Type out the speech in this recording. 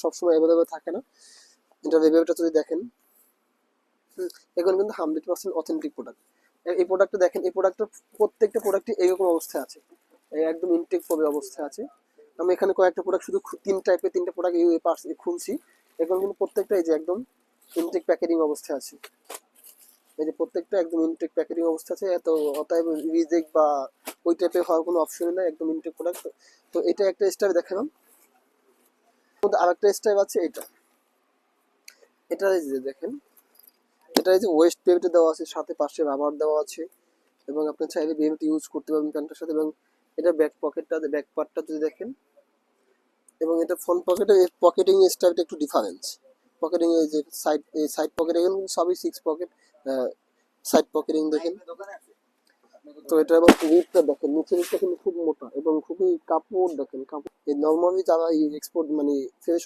সবসময় অ্যাভেলেবেল থাকে না। এটা রিভিউটা যদি দেখেন, এগুলো কিন্তু 100% অথেন্টিক প্রোডাক্ট। এই প্রোডাক্টটা দেখেন, এই প্রোডাক্টটা প্রত্যেকটা প্রোডাক্টই এইরকম অবস্থায় আছে, এই একদম ইনটেক ফোবে অবস্থায় আছে। আমি এখানে কয়েকটা প্রোডাক্ট শুধু তিনটা প্রোডাক্ট খুলছি, এগুলো কিন্তু প্রত্যেকটা এই যে একদম ইনটেক প্যাকেজিং অবস্থায় আছে। এই যে প্রত্যেকটা একদম ইনটেক প্যাকেজিং অবস্থা আছে, এত অতএব রিজেক্ট বা ওই টাইপের হওয়ার কোনো অপশনই নাই, একদম ইনটেক প্রোডাক্ট। তো এটা একটা স্টাইল দেখালাম। আরেকটা স্টাইল আছে এটা এই যে দেখেন, এটা এই যে ওয়েস্ট বেল্টে দেওয়া আছে, সাথে পাশে রাবার দেওয়া আছে, এবং আপনি চাইলে বেল্ট ইউজ করতে পারবেন প্যান্টের সাথে। এবং এটা ব্যাক পার্টটা যদি দেখেন, এবং এটা ফ্রন্ট পকেটে পকেটিং স্টাইলটা একটু ডিফারেন্স। পকেটিং এই যে সাইড পকেট, এখানে সবই 6 পকেট সাইড পকেটিং দেখেন। তো এটা আবার রিপটা দেখেন, নিচের রিপটা কিন্তু খুব মোটা এবং খুবই কাপড় দেখেন, কাপড় এই নর্মালি যারা এক্সপোর্ট মানে ফ্রেশ